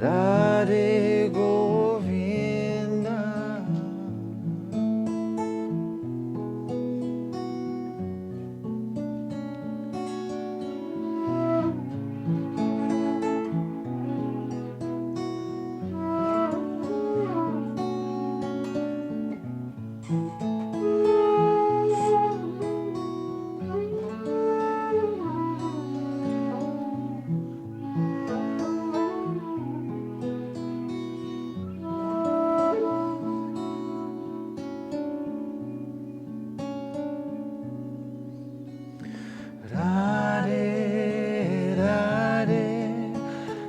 Radhe Govinda.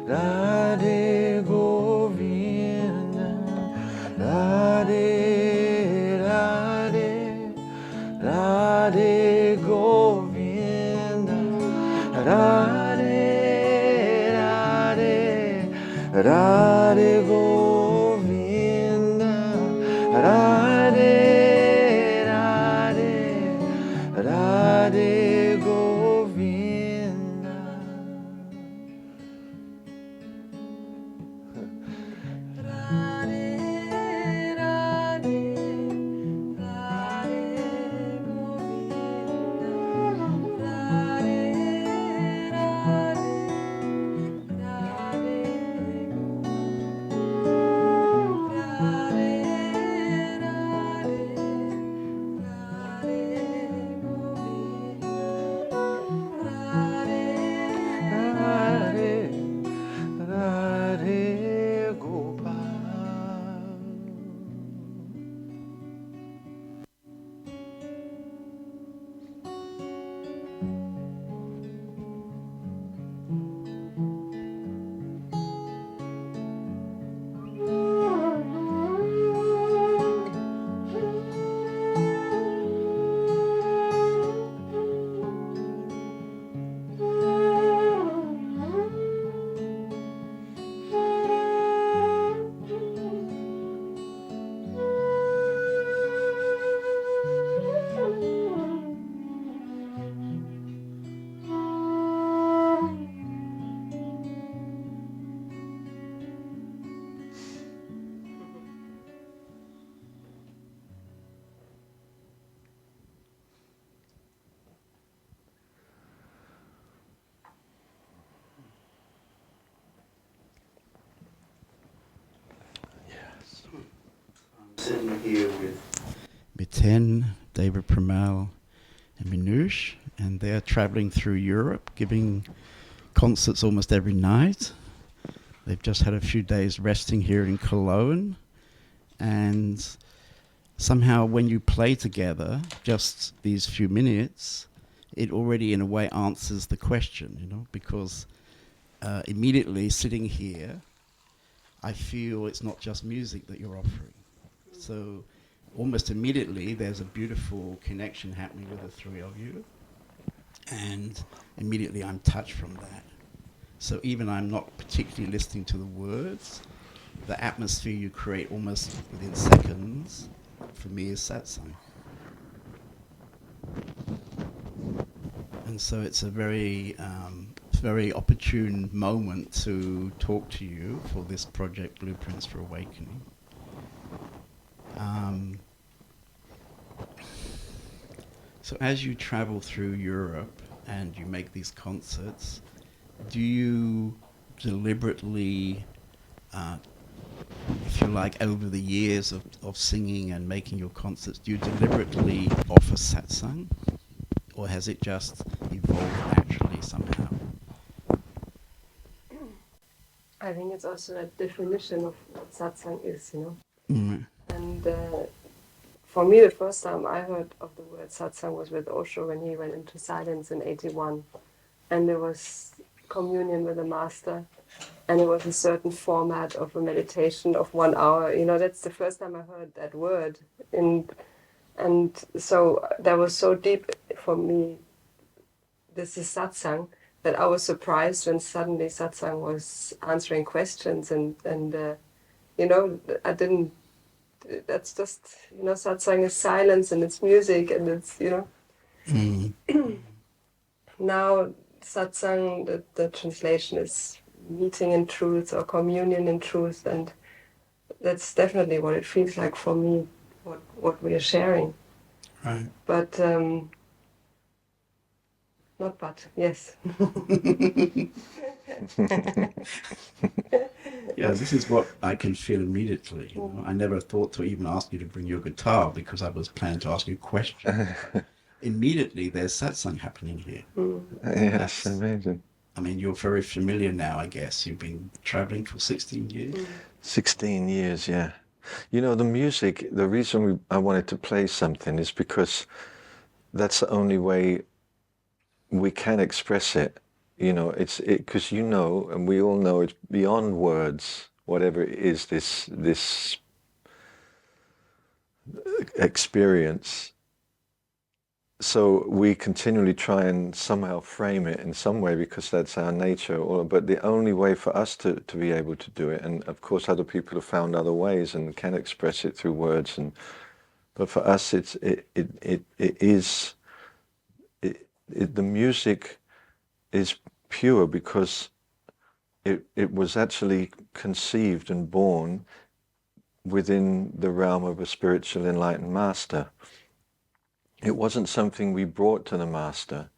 Radhe Govinda, Radhe, Radhe, Radhe Govinda, Radhe, Radhe, Radhe Govinda, Radhe, Radhe, Radhe Govinda. Sitting here with Miten, Deva Premal, and Minush, and they're traveling through Europe, giving concerts almost every night. They've just had a few days resting here in Cologne, and somehow when you play together, just these few minutes, it already in a way answers the question, you know, because immediately sitting here, I feel it's not just music that you're offering. So almost immediately there's a beautiful connection happening with the three of you, and immediately I'm touched from that. So even I'm not particularly listening to the words, the atmosphere you create almost within seconds, for me, is satsang. And so it's a very opportune moment to talk to you for this project, Blueprints for Awakening. So as you travel through Europe and you make these concerts, do you deliberately, if you like, over the years of singing and making your concerts, do you deliberately offer satsang? Or has it just evolved naturally somehow? I think it's also a definition of what satsang is, you know. Mm. And for me, the first time I heard of the word satsang was with Osho when he went into silence in 81. And there was communion with the master, and it was a certain format of a meditation of 1 hour. You know, that's the first time I heard that word. And so that was so deep for me, this is satsang, that I was surprised when suddenly satsang was answering questions and you know, I didn't, that's just, you know, satsang is silence and it's music and it's, you know. Mm. Now satsang, the translation is meeting in truth or communion in truth, and that's definitely what it feels like for me, what we are sharing. Right. But not but, yes. Yeah, this is what I can feel immediately. You know? I never thought to even ask you to bring your guitar because I was planning to ask you questions. Immediately, there's satsang happening here. Yes, amazing. I mean, you're very familiar now, I guess. You've been traveling for 16 years. 16 years, yeah. You know, the music, the reason I wanted to play something is because that's the only way we can express it. You know, it's because you know, and we all know, it's beyond words. Whatever it is, this experience. So we continually try and somehow frame it in some way because that's our nature. But the only way for us to be able to do it, and of course other people have found other ways and can express it through words. But for us, the music is pure because it was actually conceived and born within the realm of a spiritual enlightened master. It wasn't something we brought to the master.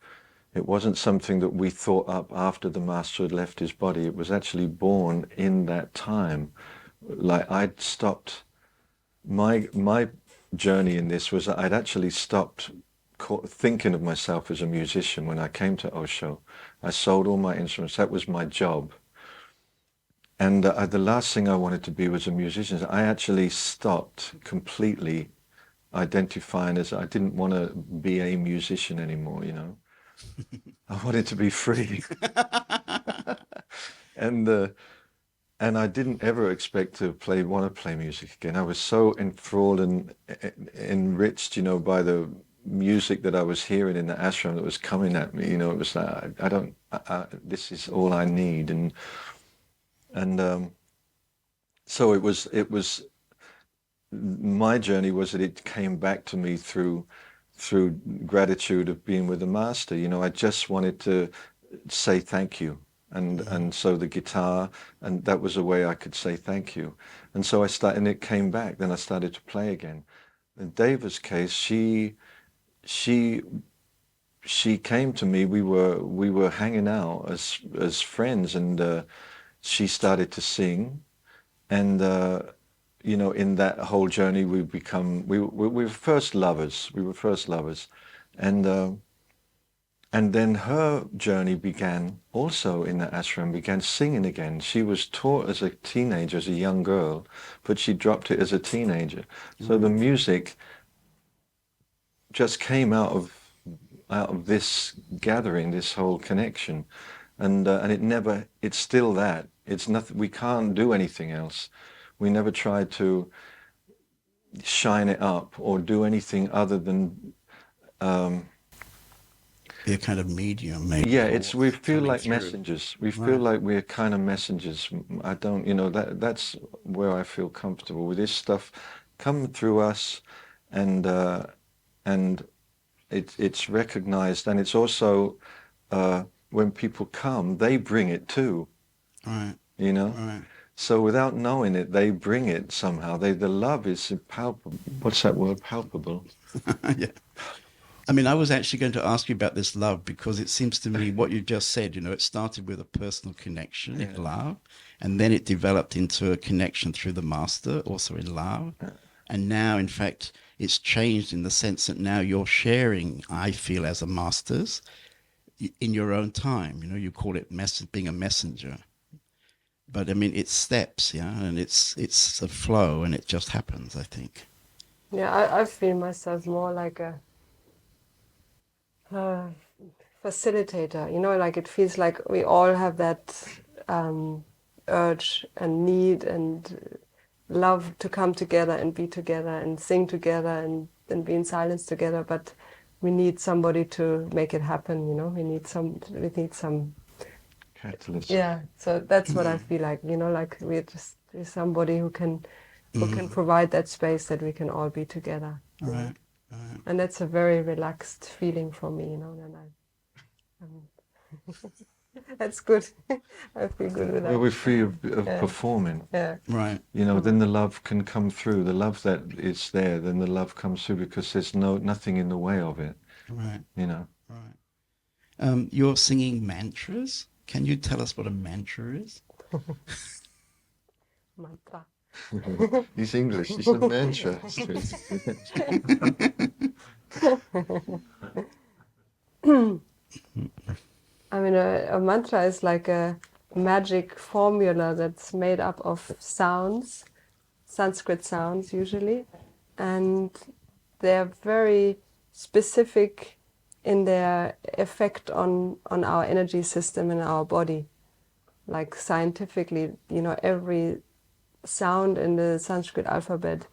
It wasn't something that we thought up after the master had left his body. It was actually born in that time. Like I'd stopped, my journey in this was that I'd actually stopped thinking of myself as a musician when I came to Osho. I sold all my instruments. That was my job. And the last thing I wanted to be was a musician. I actually stopped completely identifying as, I didn't want to be a musician anymore, you know. I wanted to be free. And I didn't ever expect to want to play music again. I was so enthralled and enriched, you know, by the music that I was hearing in the ashram that was coming at me. You know, it was like, this is all I need. And so it was, my journey was that it came back to me through gratitude of being with the master. You know, I just wanted to say thank you. And so the guitar, and that was a way I could say thank you. And so and it came back. Then I started to play again. In Deva's case, she came to me. We were hanging out as friends, and she started to sing. And you know, in that whole journey, we were first lovers. We were first lovers, and then her journey began also in the ashram, began singing again. She was taught as a teenager, as a young girl, but she dropped it as a teenager. So the music just came out of this gathering, this whole connection. And it's still that. It's nothing, we can't do anything else. We never tried to shine it up or do anything other than be a kind of medium, maybe. Yeah, we feel like through. messengers. We feel like we're kind of messengers. I don't, you know, that's where I feel comfortable with this stuff coming through us, and it's recognized, and it's also when people come, they bring it too. Right. You know. Right. So without knowing it, they bring it somehow. The love is palpable. What's that word? Palpable. Yeah. I mean, I was actually going to ask you about this love because it seems to me what you just said, you know, it started with a personal connection in love, and then it developed into a connection through the master, also in love. And now, in fact, it's changed in the sense that now you're sharing, I feel, as a master's in your own time. You know, you call it being a messenger. But I mean, it's steps, yeah, and it's a flow, and it just happens, I think. Yeah, I feel myself more like a facilitator, you know, like it feels like we all have that urge and need and love to come together and be together and sing together and be in silence together, but we need somebody to make it happen, you know, we need some Catalyst. Yeah, so that's what I feel like, you know, like we're somebody who can provide that space that we can all be together. Right. And that's a very relaxed feeling for me, you know. That's good. I feel good with that. Well, we're free of performing. Yeah. Right. Then the love can come through. The love that is there, then the love comes through because there's nothing in the way of it. Right. Right. You're singing mantras. Can you tell us what a mantra is? Mantra. He's English. He's a mantra. I mean, a mantra is like a magic formula that's made up of sounds, Sanskrit sounds usually, and they're very specific in their effect on our energy system and our body. Like scientifically, every sound in the Sanskrit alphabet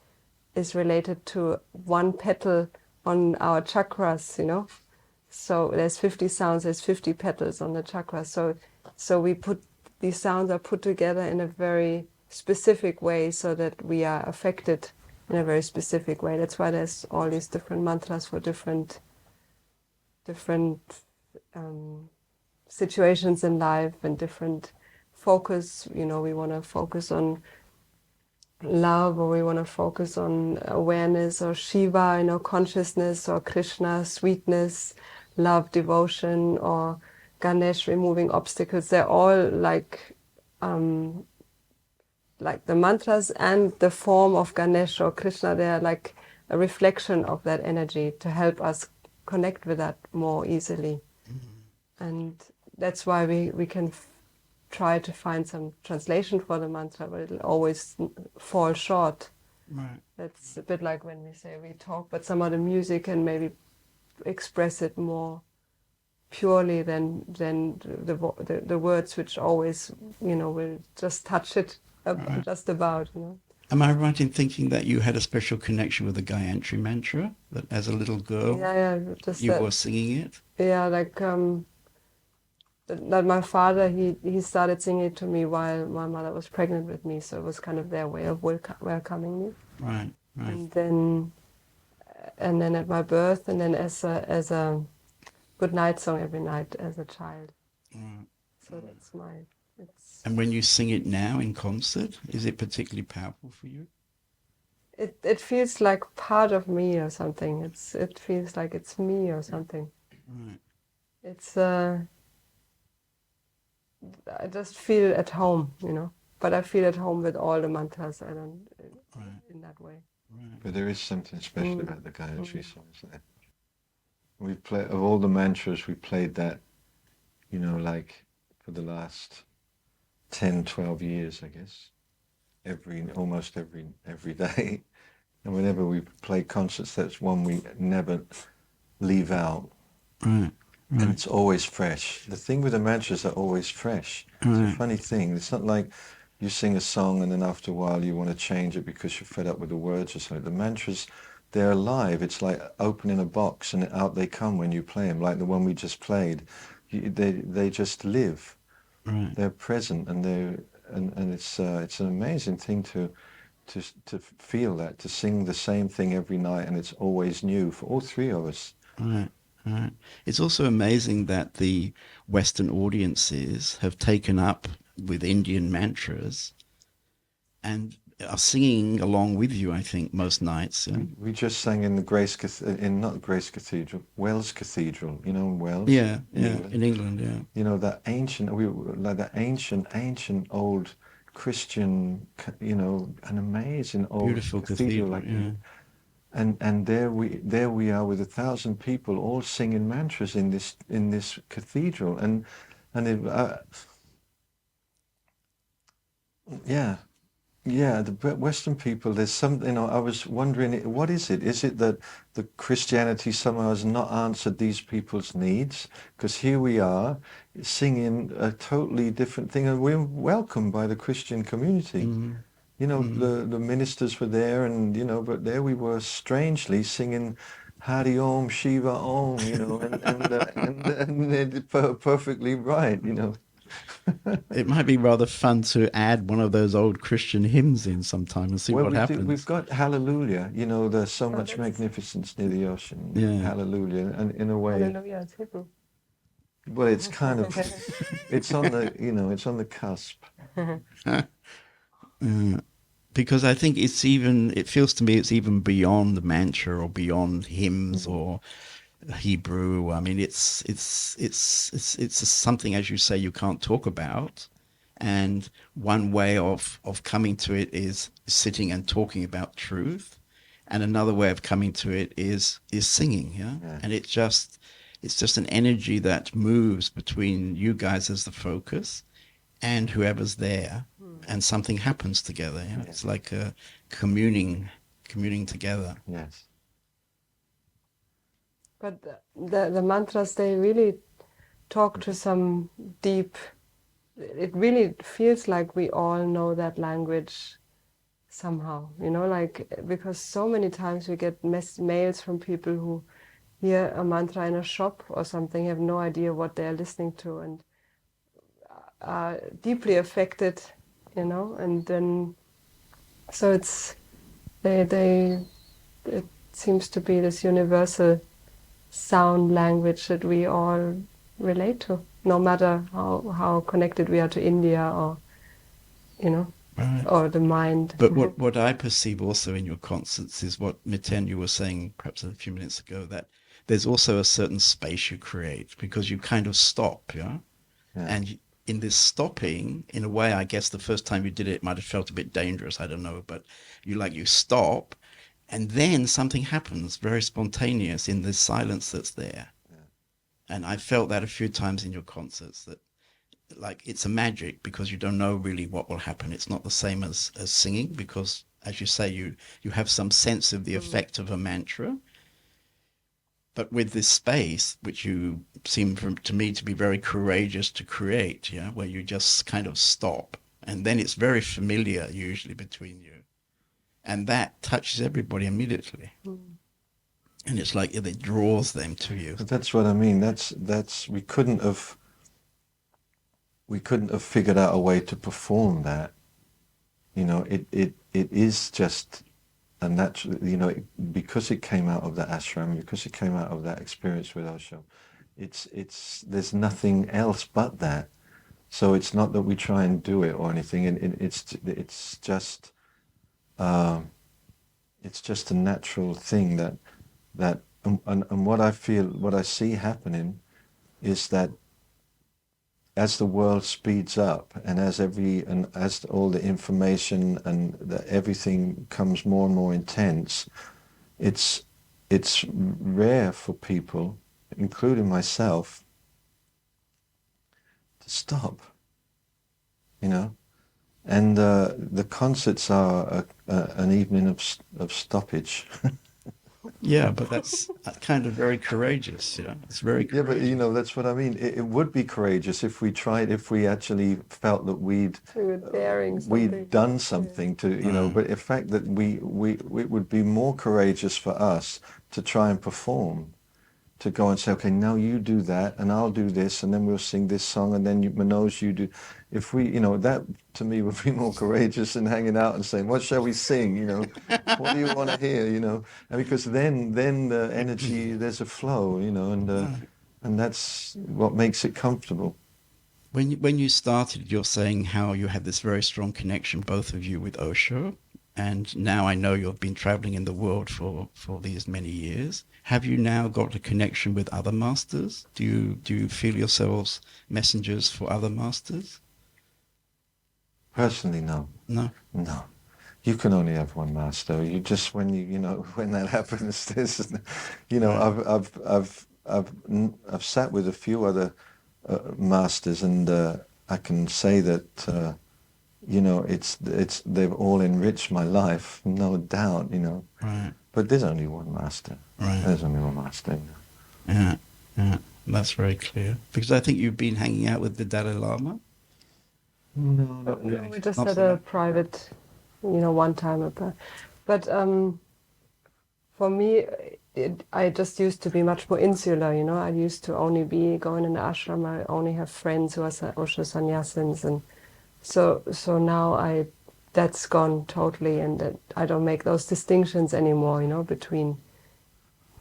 is related to one petal on our chakras, So there's 50 sounds, there's 50 petals on the chakras. So these sounds are put together in a very specific way so that we are affected in a very specific way. That's why there's all these different mantras for different situations in life and different focus. We want to focus on love, or we want to focus on awareness, or Shiva, consciousness, or Krishna, sweetness, love, devotion, or Ganesh, removing obstacles. They're all like the mantras and the form of Ganesh or Krishna. They are like a reflection of that energy to help us connect with that more easily. Mm-hmm. And that's why we can try to find some translation for the mantra, but it'll always fall short. Right. That's a bit like when we say we talk, but some other music can maybe express it more purely than the words, which always will just touch it just about. Am I right in thinking that you had a special connection with the Gayatri mantra, that as a little girl you were singing it? Yeah, like that my father, he started singing it to me while my mother was pregnant with me, so it was kind of their way of welcoming me. Right. And then at my birth, and then as a good night song every night as a child. Right. So that's And when you sing it now in concert, is it particularly powerful for you? It feels like part of me or something. It feels like it's me or something. Right. It's I just feel at home, But I feel at home with all the mantras. I don't in that way. Right. But there is something special about the Gayatri songs there. We play of all the mantras, we played that, like for the last 10, 12 years, I guess. Almost every day. And whenever we play concerts, that's one we never leave out. Right. And it's always fresh. The thing with the mantras, are always fresh. It's a funny thing. It's not like you sing a song and then after a while you want to change it because you're fed up with the words or something. The mantras, they're alive. It's like opening a box and out they come when you play them, like the one we just played. They just live. Right. They're present, and it's an amazing thing to feel that, to sing the same thing every night, and it's always new for all three of us. Right. Right. It's also amazing that the Western audiences have taken up with Indian mantras and are singing along with you, I think, most nights. We just sang in the Wells Cathedral, in Wells. Yeah, in England, yeah. That ancient old Christian, an amazing old beautiful cathedral, like, yeah. And there we are with 1,000 people all singing mantras in this cathedral, and the Western people. There's something. I was wondering, what is it? Is it that the Christianity somehow has not answered these people's needs? Because here we are singing a totally different thing, and we're welcomed by the Christian community. Mm-hmm. The ministers were there, and but there we were strangely singing Hari Om Shiva Om, and they're perfectly right, It might be rather fun to add one of those old Christian hymns in sometime and see what happens. We've got Hallelujah, there's so much magnificence near the ocean. Yeah. Hallelujah, and in a way. Hallelujah, it's Hebrew. Well, it's kind of, it's on the, it's on the cusp. Because I think it feels to me it's even beyond the mantra or beyond hymns or Hebrew. I mean, it's something, as you say, you can't talk about. And one way of coming to it is sitting and talking about truth. And another way of coming to it is singing, yeah? And it's just an energy that moves between you guys as the focus and whoever's there, and something happens together. Yeah? It's like a communing together. Yes. But the mantras, they really talk to some deep. It really feels like we all know that language somehow, like, because so many times we get mails from people who hear a mantra in a shop or something, have no idea what they're listening to, and are deeply affected, and then so it seems to be this universal sound language that we all relate to, no matter how connected we are to India or Right. or the mind. But what I perceive also in your concerts is what Miten, you were saying perhaps a few minutes ago, that there's also a certain space you create because you kind of stop, yeah? And in this stopping, in a way, I guess the first time you did it, it might have felt a bit dangerous, I don't know, but you stop, and then something happens very spontaneous in the silence that's there. And I felt that a few times in your concerts, that like it's a magic because you don't know really what will happen. It's not the same as singing because, as you say, you have some sense of the effect of a mantra. But with this space, which you seem to me to be very courageous to create, yeah, where you just kind of stop, and then it's very familiar usually between you, and that touches everybody immediately. And it's like it draws them to you. But that's what I mean. That's we couldn't have figured out a way to perform that. It is just a natural, because it came out of the ashram, because it came out of that experience with Osho. There's nothing else but that. So it's not that we try and do it or anything. And it's just a natural thing that and what I see happening is that as the world speeds up and as all the information and everything comes more and more intense, it's rare for people, including myself, to stop, and the concerts are an evening of stoppage. Yeah, but that's kind of very courageous, It's very courageous. Yeah, but that's what I mean. It would be courageous if we actually felt that we'd done something to, but the fact that it would be more courageous for us to try and perform, to go and say, okay, now you do that, and I'll do this, and then we'll sing this song, and then Manoj, you do. If we, that to me would be more courageous than hanging out and saying, what shall we sing, what do you want to hear, and because then the energy, there's a flow, and that's what makes it comfortable. When you started, you're saying how you had this very strong connection, both of you, with Osho, and now I know you've been traveling in the world for these many years. Have you now got a connection with other masters? Do you feel yourselves messengers for other masters? Personally, no. No? No. You can only have one master. You just, when that happens, there's, I've sat with a few other masters, and I can say that they've all enriched my life, no doubt, Right. But there's only one master. Right. There's only one master. Yeah. That's very clear. Because I think you've been hanging out with the Dalai Lama. No, not really. We just Not had so a much. private, one time. But for me, I just used to be much more insular, I used to only be going in the ashram. I only have friends who are Osho sannyasins, and so now that's gone totally, and I don't make those distinctions anymore, between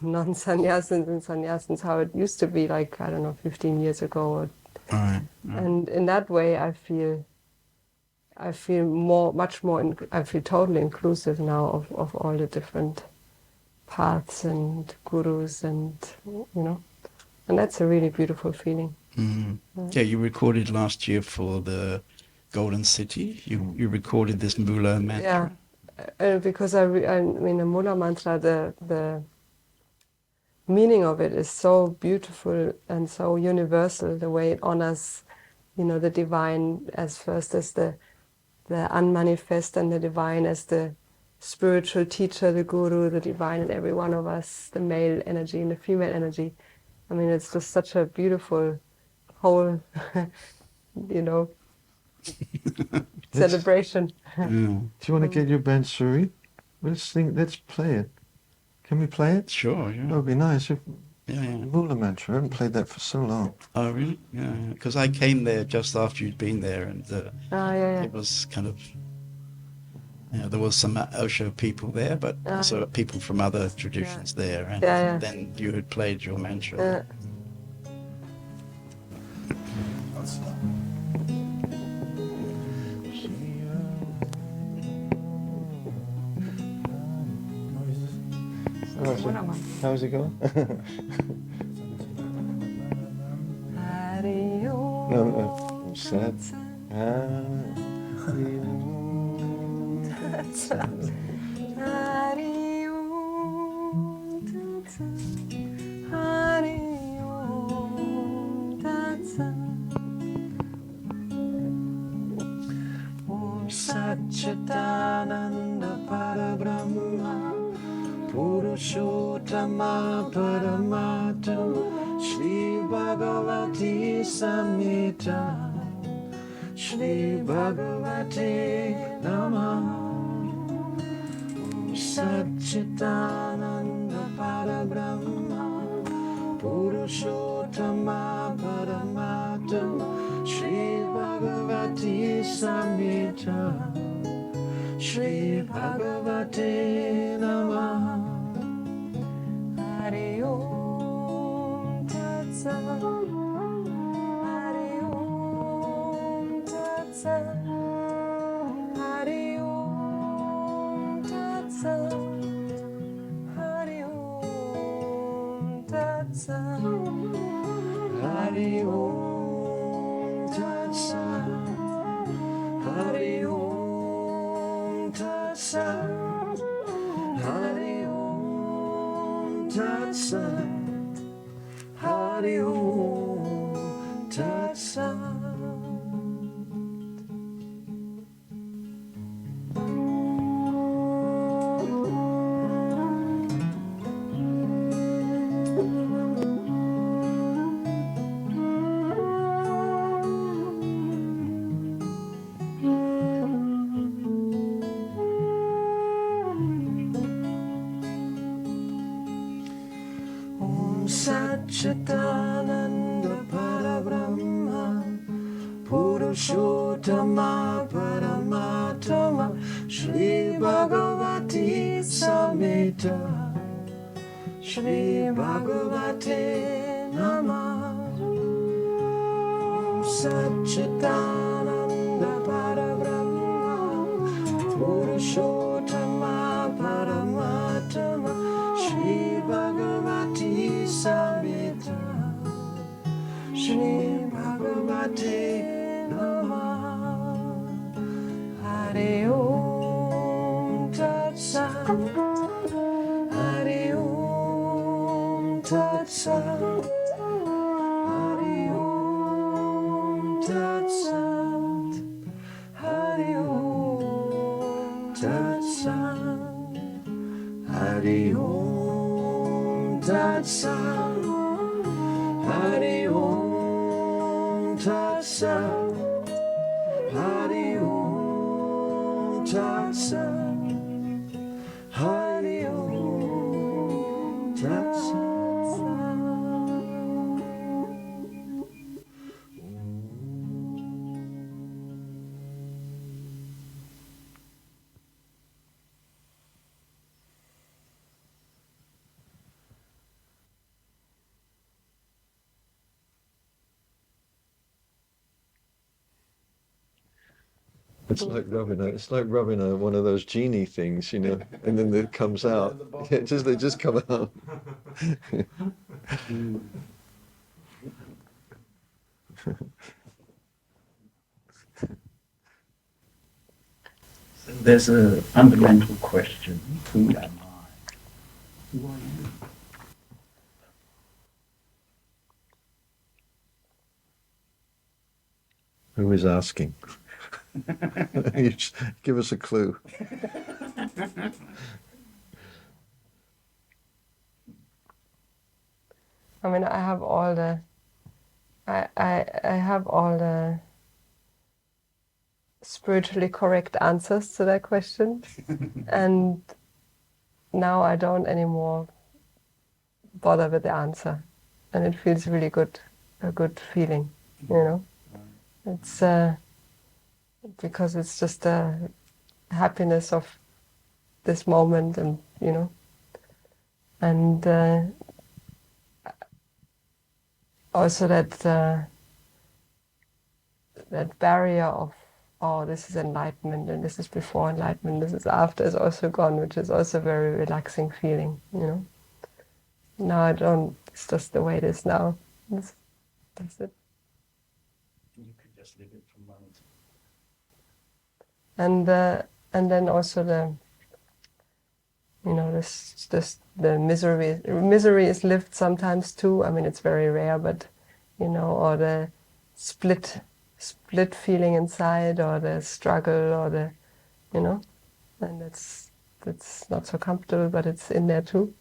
non-sannyasins and sannyasins, how it used to be like, I don't know, 15 years ago. Right. And in that way, I feel much more, I feel totally inclusive now of all the different paths and gurus and, and that's a really beautiful feeling. Yeah, you recorded last year for the Golden City. You recorded this Mula mantra. Yeah, because I mean, the Mula mantra, the meaning of it is so beautiful and so universal, the way it honors, the divine as first as the unmanifest, and the divine as the spiritual teacher, the guru, the divine in every one of us, the male energy and the female energy. I mean, it's just such a beautiful whole, celebration. Do you want to get your bansuri? Let's play it. Can we play it? Sure, yeah. That would be nice. Yeah. Mula mantra, I haven't played that for so long. Oh, really? Yeah. Because I came there just after you'd been there, and it was kind of, there was some Osho people there, but also people from other traditions there, and then you had played your mantra. How's it going? No, sat. Satchitananda Parabrahma Purushottama Paramatma Shri Bhagavati Samhita Shri Bhagavate Namah Satchitananda Parabrahma Purushottama Paramatma Shri Bhagavati Samhita Shri Bhagavate Namah Hari Om Tat Sat Hari Om Tat Sat Hari Om Tat Sat Hari Om Tat Sat Hari Om Tat Sat Hari Om Tat Sat Hari Om Tat Sat Hari Om Tat Sat. Satchitananda Parabrahma Purushottama Paramatma Shri Bhagavati Samhita Shri Bhagavate Namah Satchitananda Parabrahma Purushottama Paramatma Shri Bhagavati Samhita Shri Bhagavate Namah Hari Om Tat Sat Hari Om Tat Sat Hari Om Tat Sat Hari Om Tat Sat Hari Om Tat Sat Hari Om Tat Sat Hari Om Tat Sat Hari Om Tat Sat. It's like rubbing one of those genie things, and then it comes out. Yeah, they just come out. There's a fundamental question: who am I? Who are you? Who is asking? You just give us a clue. I mean, I have all the spiritually correct answers to that question, and now I don't anymore bother with the answer, and it feels really good, a good feeling, It's because it's just the happiness of this moment, and and also that barrier of, oh, this is enlightenment and this is before enlightenment, this is after, is also gone, which is also a very relaxing feeling, Now I don't, it's just the way it is now. That's it. You can just live it from moment. And then also the the misery is lived sometimes too. I mean, it's very rare, but or the split feeling inside, or the struggle, or the and that's not so comfortable, but it's in there too.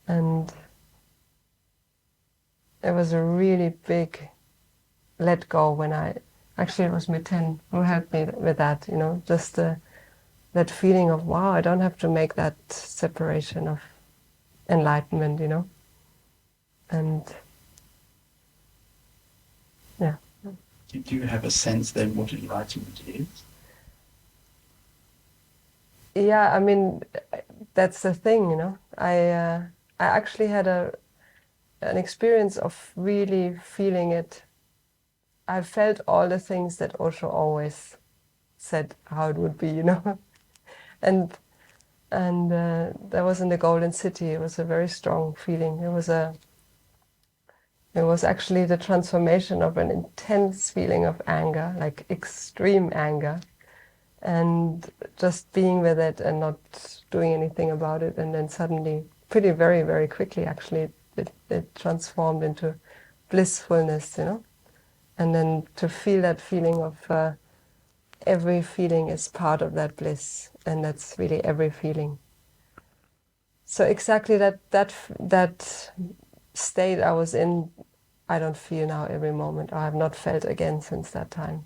And it was a really big let go when actually it was Miten who helped me with that, just that feeling of, wow, I don't have to make that separation of enlightenment, and yeah. Do you have a sense then what enlightenment is? Yeah, I mean, that's the thing, I actually had an experience of really feeling it. I felt all the things that Osho always said how it would be, and that was in the Golden City. It was a very strong feeling. It was actually the transformation of an intense feeling of anger, like extreme anger, and just being with it and not doing anything about it, and then suddenly, pretty very, very quickly actually, it transformed into blissfulness, and then to feel that feeling of every feeling is part of that bliss, and that's really every feeling. So exactly that state I was in, I don't feel now every moment. I have not felt again since that time.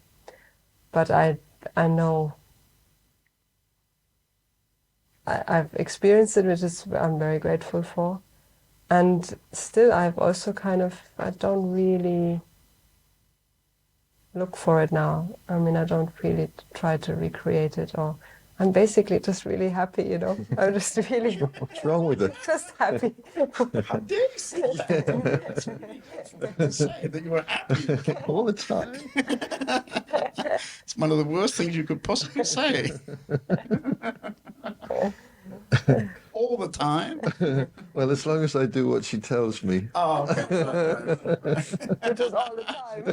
But I know I've experienced it, which is I'm very grateful for. And still I've also I don't really look for it now. I mean, I don't really try to recreate it, or I'm basically just really happy, I'm just really... What's wrong with it? Just happy. How dare you say that? It's really good to say that you were happy All the time. It's one of the worst things you could possibly say. All the time? Well, as long as I do what she tells me. Oh, okay. Which is all the time.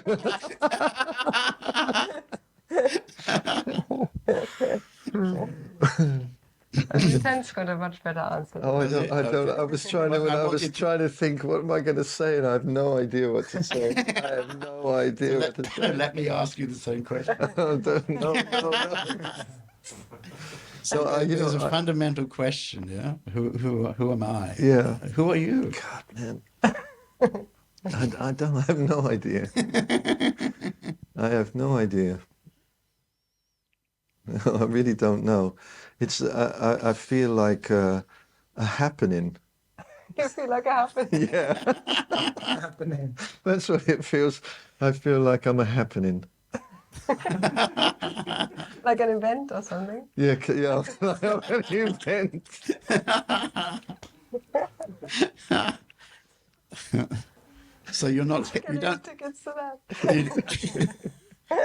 Miten's got a much better answer. Oh, I don't. Okay. I was trying to think, what am I going to say, and I have no idea what to say. I have no idea what to say. Let me ask you the same question. No. So there's a fundamental question, yeah? Who am I? Yeah. Who are you? God, man. I have no idea. I have no idea. I really don't know. I feel like a happening. You feel like a happening? Yeah. Happening. That's what it feels. I feel like I'm a happening. Like an event or something? Yeah, like an event. So you're not... Getting You don't... tickets to that.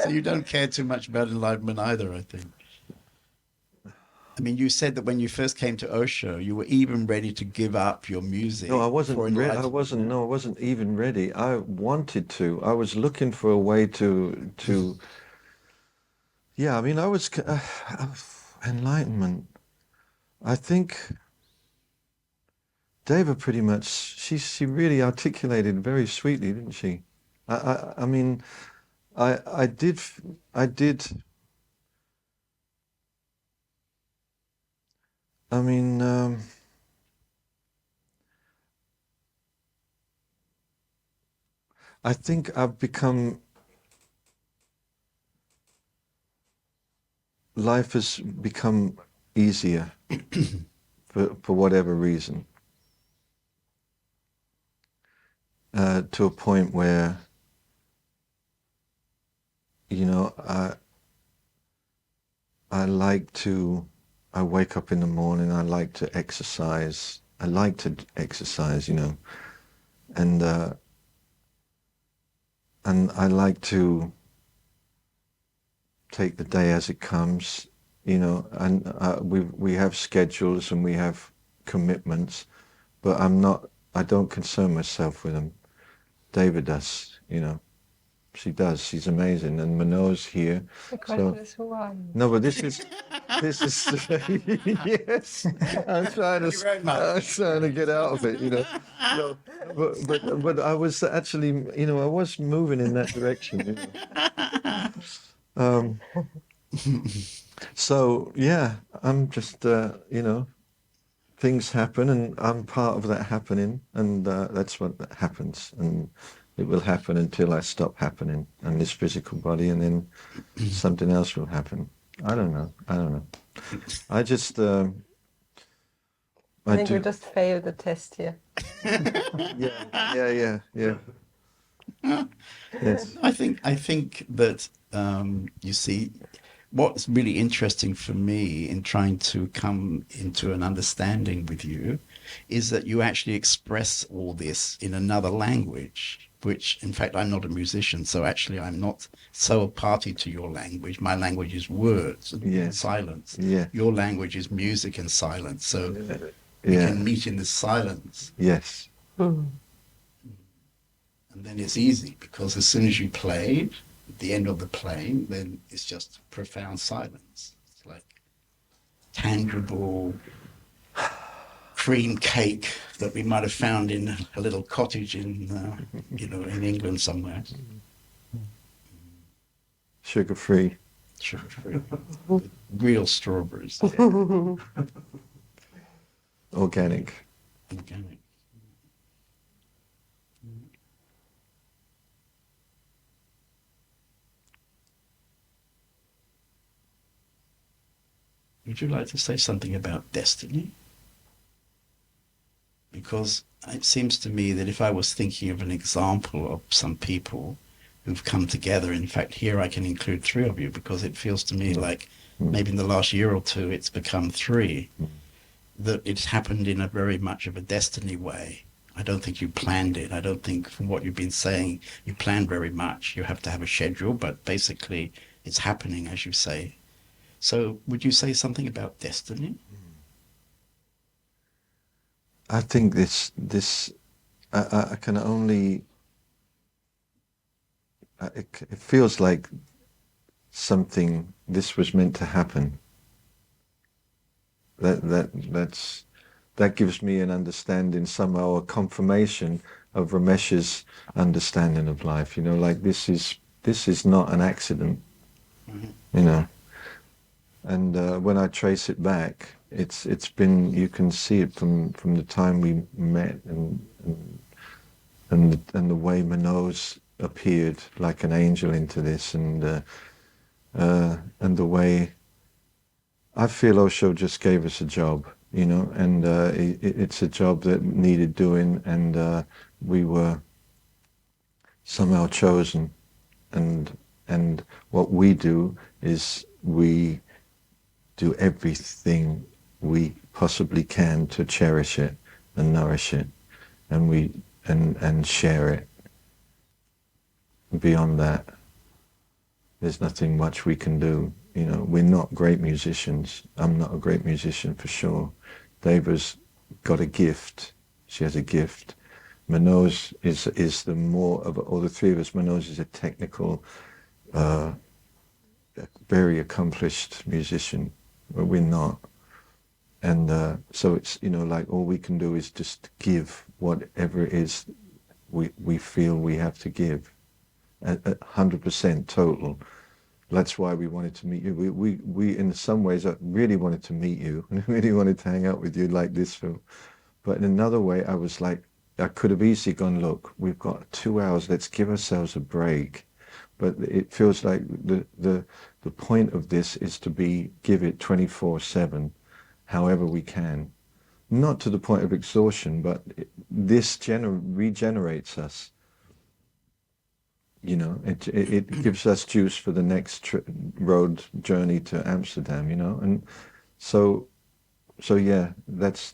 So you don't care too much about enlightenment either, I think. I mean, you said that when you first came to Osho, you were even ready to give up your music. No, I wasn't. for I enlightenment. wasn't. No, I wasn't even ready. I wanted to. I was looking for a way to. Yeah, I mean, I was enlightenment. I think Deva pretty much. She really articulated very sweetly, didn't she? I mean, I did. I mean. I think I've become, life has become easier for whatever reason, to a point where, you know, I like to, I wake up in the morning, I like to exercise, you know, and I like to take the day as it comes, you know, and we have schedules and we have commitments, but I don't concern myself with them. Deva does, you know. She does. She's amazing, and Mano's here. The question is, who are you? No, but this is yes. I'm trying to get out of it, you know. No, but I was actually, you know, I was moving in that direction. You know. So yeah, I'm just, you know, things happen, and I'm part of that happening, and that's what happens, and it will happen until I stop happening in this physical body, and then something else will happen. I don't know. I just. I think we just failed the test here. Yeah. Yes. I think that you see, what's really interesting for me in trying to come into an understanding with you is that you actually express all this in another language, which, in fact, I'm not a musician, so actually I'm not so a party to your language. My language is words and silence. Yeah. Your language is music and silence. So we can meet in the silence. Yes. Mm. And then it's easy, because as soon as you play, at the end of the playing, then it's just profound silence. It's like tangible cream cake that we might have found in a little cottage in, you know, in England somewhere. Sugar-free. Sugar-free. With real strawberries. Organic. Organic. Would you like to say something about destiny? Because it seems to me that if I was thinking of an example of some people who've come together, in fact, here I can include three of you, because it feels to me like maybe in the last year or two it's become three, that it's happened in a very much of a destiny way. I don't think you planned it. I don't think, from what you've been saying, you planned very much. You have to have a schedule, but basically it's happening, as you say. So would you say something about destiny? I think I can only, it feels like something, this was meant to happen. That gives me an understanding, somehow a confirmation of Ramesh's understanding of life. You know, like this is not an accident. You know, and when I trace it back, it's been, you can see it from the time we met, and the way Mano's appeared like an angel into this, and the way I feel Osho just gave us a job, you know, and it's a job that needed doing, and we were somehow chosen, and what we do is we do everything we possibly can to cherish it and nourish it, and share it. Beyond that, there's nothing much we can do. You know, we're not great musicians. I'm not a great musician for sure. Deva's got a gift. She has a gift. Manoj is the more of all the three of us. Manoj is a technical, very accomplished musician, but we're not. And so it's, you know, like all we can do is just give whatever it is we feel we have to give, 100% total. That's why we wanted to meet you. We in some ways really wanted to meet you and really wanted to hang out with you like this, Phil. But in another way, I was like, I could have easily gone, look, we've got 2 hours, let's give ourselves a break. But it feels like the point of this is to give it 24/7, however we can. Not to the point of exhaustion, but this regenerates us. You know, it gives us juice for the next road journey to Amsterdam, you know. And so yeah, that's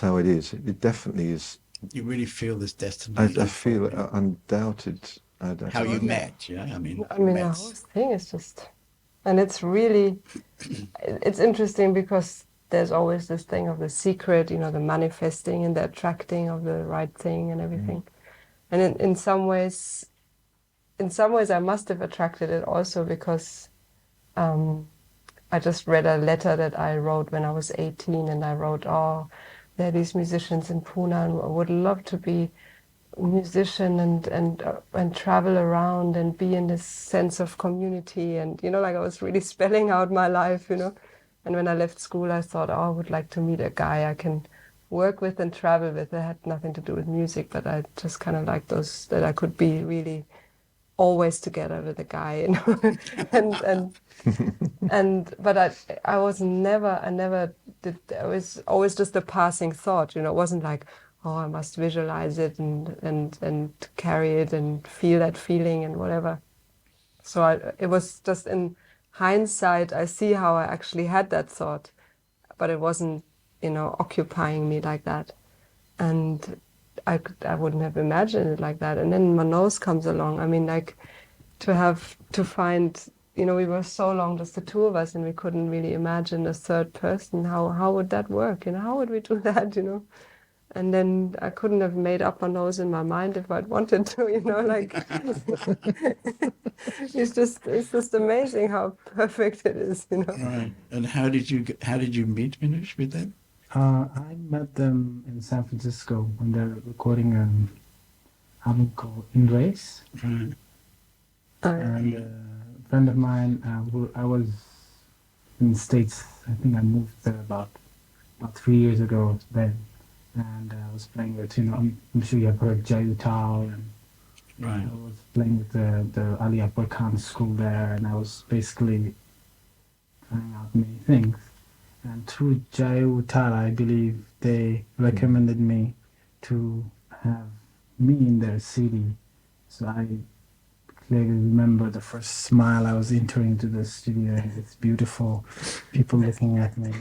how it is. It definitely is. You really feel this destiny. I feel undoubted. How you met, yeah? I mean, the whole thing is just, and it's really, it's interesting because there's always this thing of the secret, you know, the manifesting and the attracting of the right thing and everything. And in some ways I must have attracted it also because I just read a letter that I wrote when I was 18, and I wrote, oh, there are these musicians in Pune and I would love to be a musician and travel around and be in this sense of community. And, you know, like I was really spelling out my life, you know. And when I left school, I thought, oh, I would like to meet a guy I can work with and travel with. It had nothing to do with music, but I just kind of liked those, that I could be really always together with a guy, you know. But I was never, it was always just a passing thought, you know. It wasn't like, oh, I must visualize it and carry it and feel that feeling and whatever. So it was just in hindsight, I see how I actually had that thought, but it wasn't, you know, occupying me like that. And I wouldn't have imagined it like that. And then Manoj comes along. I mean, like, to find, you know, we were so long, just the two of us, and we couldn't really imagine a third person. How would that work? You know, how would we do that, you know? And then I couldn't have made up Manoj in my mind if I'd wanted to, you know, like, it's just amazing how perfect it is, you know. Right. And how did you meet Manoj with them? I met them in San Francisco when they're recording an album called Race. Right. And a friend of mine, I was in the States. I think I moved there about 3 years ago then. And I was playing with, you know, I'm sure you have heard Jai Utal, and right. I was playing with the Ali Akbar Khan school there, and I was basically trying out many things. And through Jai Utal, I believe they recommended me to have me in their CD. So I clearly remember the first smile I was entering to the studio, and it's beautiful people looking at me.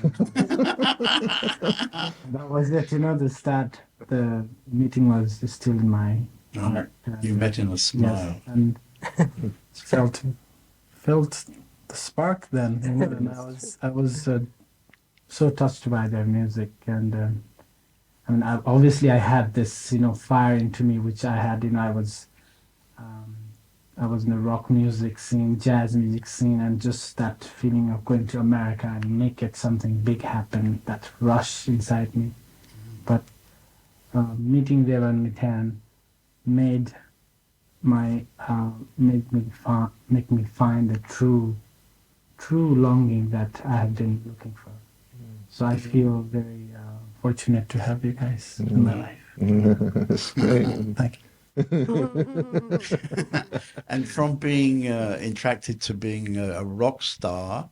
That was it, you know, the meeting was still in my heart. You met in a smile. Yes, and felt the spark then, you know, and I was so touched by their music. And I mean, obviously I had this, you know, fire into me, which I had, you know, I was in the rock music scene, jazz music scene, and just that feeling of going to America and make it something big happen, that rush inside me. But meeting Deva Miten made me find the true longing that I have been looking for. So I feel very fortunate to have you guys in my life. That's great. Thank you. And from being attracted to being a rock star,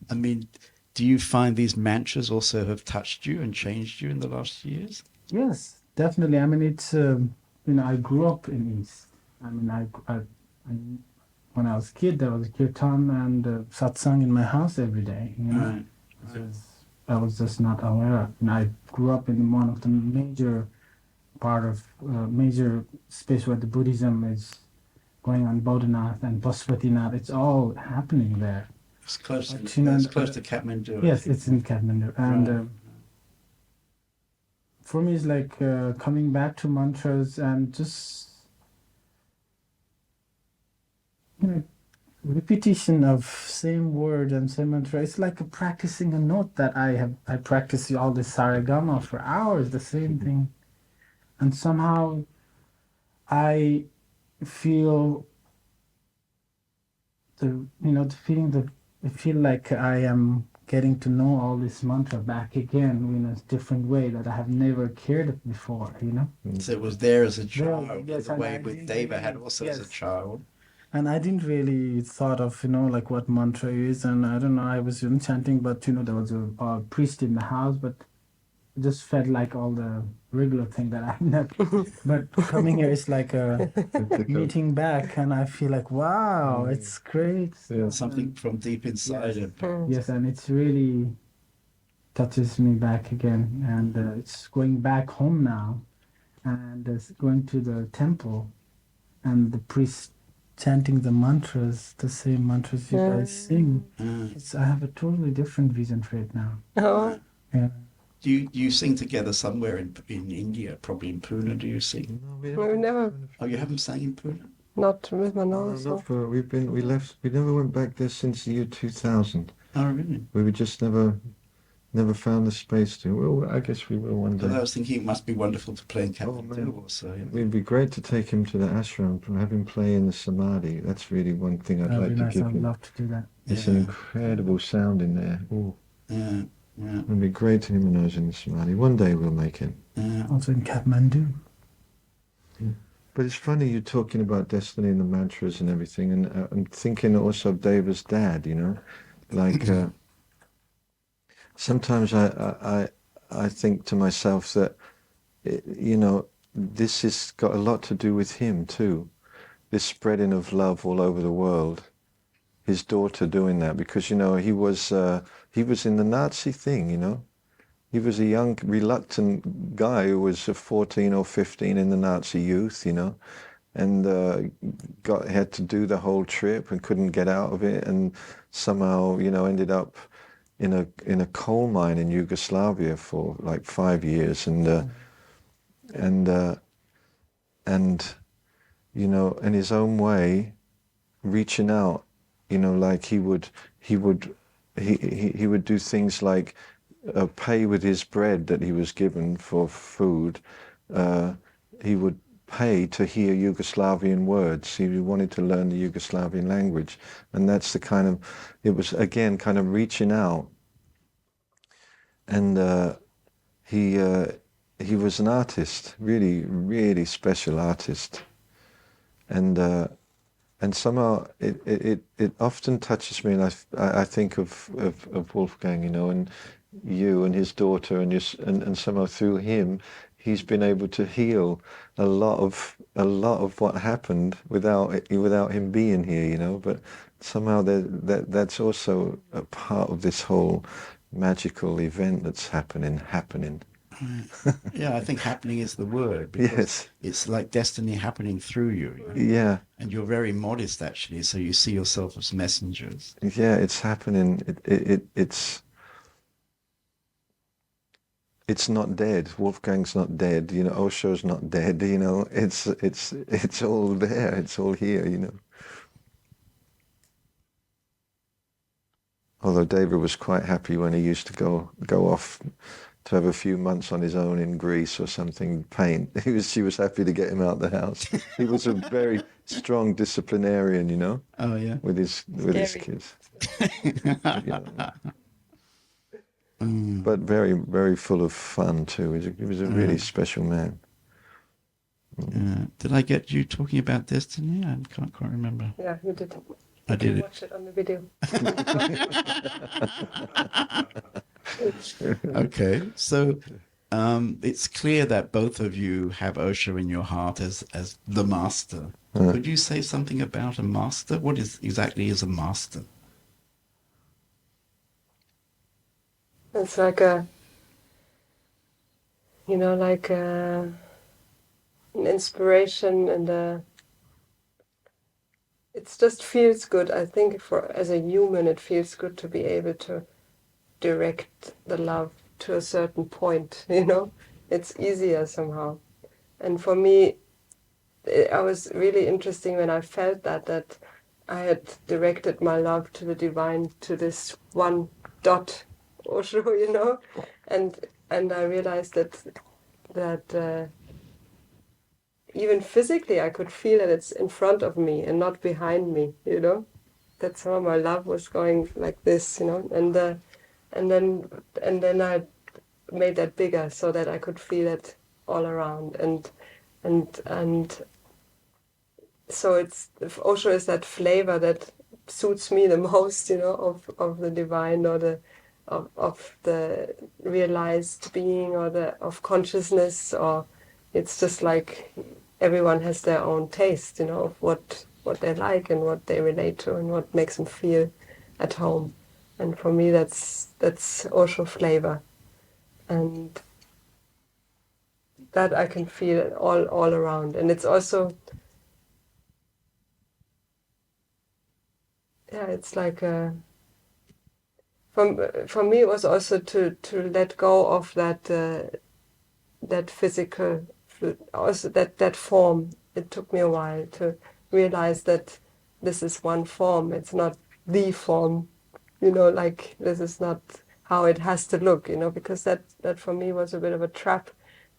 I mean, do you find these mantras also have touched you and changed you in the last years? Yes, definitely. I mean, it's you know, I grew up in East. I mean, I when I was a kid, there was kirtan and satsang in my house every day. You know, Right. because I was just not aware of. And I grew up in one of the major part of major space where the Buddhism is going on Bodhanath and Pashupatinath. It's all happening there. It's close, But, it's close to Kathmandu. Yes, it's in Kathmandu. And Right. for me, it's like coming back to mantras and just, repetition of same word and same mantra. It's like practicing a note that I practice all this saragama for hours, the same thing. And somehow I feel I feel like I am getting to know all this mantra back again in a different way that I have never cared it before, So it was there as a There, child, yes, the and way I with didn't Deva had really- also as a yes. child. And I didn't really thought of, like what mantra is, and I don't know, I was chanting, but, there was a priest in the house, but it just felt like all the regular thing that I never, but coming here is like a meeting back, and I feel like, wow, it's great. Yeah. Something from deep inside Yes. him. Yes, and it's really touches me back again, and it's going back home now, and it's going to the temple, and the priest chanting the mantras, the same mantras you guys sing. I have a totally different vision for it now. Oh, Yeah. Do you sing together somewhere in India? Probably in Pune. Do you sing? No, we've never, Oh, you haven't sang in Pune? not with my No, nose. not for. We never went back there since the year 2000. Oh, really? We just never found the space to. Well, I guess we will one Because I day. was thinking it must be wonderful to play in man. Kathmandu also. It'd be great to take him to the ashram, to have him play in the samadhi. That's really one thing I'd That'd like be to nice. give I'd him. love to do that. It's an incredible sound in there. Ooh. Yeah, yeah, It'd be great to him when I was in the samadhi. One day we'll make it. yeah. Also in Kathmandu. But it's funny you talking about destiny and the mantras and everything, and I'm thinking also of Deva's dad. Like sometimes I think to myself that this has got a lot to do with him too. This spreading of love all over the world. His daughter doing that because he was in the Nazi thing. He was a young, reluctant guy who was 14 or 15 in the Nazi youth, and had to do the whole trip and couldn't get out of it, and somehow, ended up in a coal mine in Yugoslavia for like 5 years, and in his own way, reaching out, like he would do things like pay with his bread that he was given for food. He would pay to hear Yugoslavian words. He wanted to learn the Yugoslavian language, and that's it was again kind of reaching out. And he was an artist, really, really special artist, and somehow it often touches me, and I think of Wolfgang, and you and his daughter, and somehow through him, he's been able to heal a lot of what happened without him being here, But somehow that's also a part of this whole magical event that's happening. Yeah, I think happening is the word. Because Yes. it's like destiny happening through you. Yeah. And you're very modest, actually, so you see yourself as messengers. Yeah, it's happening. It's not dead. Wolfgang's not dead. Osho's not dead. It's all there. It's all here. Although David was quite happy when he used to go off to have a few months on his own in Greece or something, paint. She was happy to get him out of the house. He was a very strong disciplinarian, Oh, yeah. with his kids. But very, very full of fun too. He was a really special man. Did I get you talking about destiny? I can't quite remember. Yeah, you did. I You did can it. watch it on the video. Okay, so it's clear that both of you have Osho in your heart as the master. Could you say something about a master? What exactly is a master? It's like an inspiration and it just feels good. I think as a human, it feels good to be able to direct the love to a certain point, you know? It's easier somehow. And for me, I was really interesting when I felt that I had directed my love to the divine, to this one dot, Osho, you know? And I realized that even physically I could feel that it's in front of me and not behind me, you know? That some of my love was going like this, you know? And then I made that bigger so that I could feel it all around. And so it's, Osho is that flavor that suits me the most, you know, of the divine, or of the realized being, or of consciousness, or it's just like everyone has their own taste, you know, of what they like and what they relate to and what makes them feel at home. And for me, that's Osho flavor, and that I can feel all around. And it's also, yeah, it's like for me it was also to let go of that physical, also that form. It took me a while to realize that this is one form. It's not the form, you know, like this is not how it has to look, you know, because that for me was a bit of a trap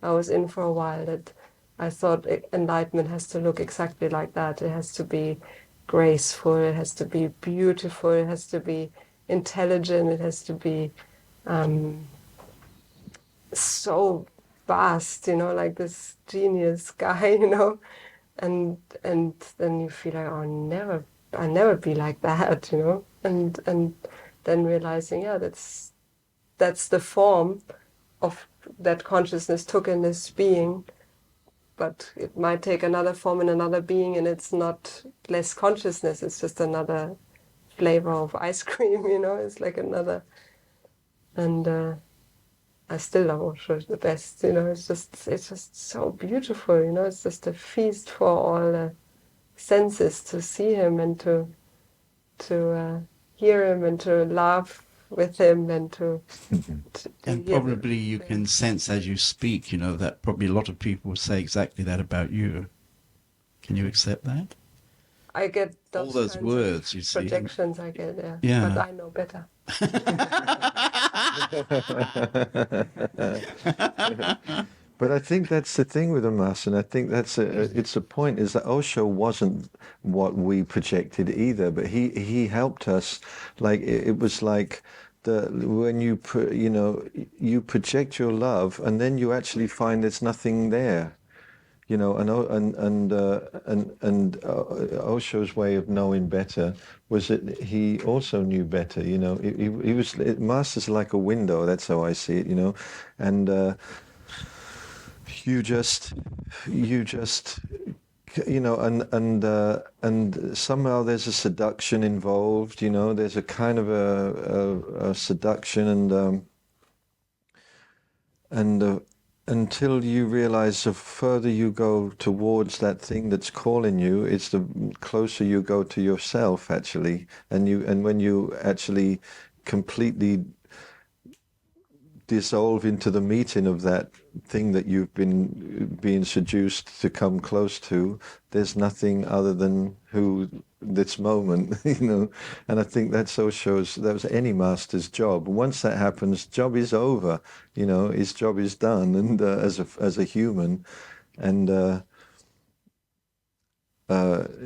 I was in for a while, that I thought enlightenment has to look exactly like that. It has to be graceful, it has to be beautiful, it has to be intelligent, it has to be so vast, you know, like this genius guy, you know, and then you feel like, oh, I'll never be like that, you know, and then realizing, yeah, that's the form of that consciousness took in this being, but it might take another form in another being, and it's not less consciousness, it's just another flavor of ice cream, you know, it's like another, and I still love Osho the best, you know, it's just so beautiful, you know, it's just a feast for all the senses to see him and to hear him and to laugh with him and to And hear probably you can sense as you speak, you know, that probably a lot of people would say exactly that about you. Can you accept that? I get all those kinds words, of you see. projections, I get, yeah. Yeah. But I know better. But I think that's the thing with the Master, and I think it's a point, is that Osho wasn't what we projected either, but he helped us. Like it was like when you you project your love, and then you actually find there's nothing there. You know, and Osho's way of knowing better was that he also knew better. You know, he was Master's like a window. That's how I see it. You know, and you just you know, and somehow there's a seduction involved. You know, there's a kind of a seduction, and until you realize the further you go towards that thing that's calling you, it's the closer you go to yourself, actually. And when you actually completely dissolve into the meeting of that thing that you've been being seduced to come close to, there's nothing other than this moment, you know. And I think that so shows that was any master's job. Once that happens, job is over, you know, his job is done, and as a human, and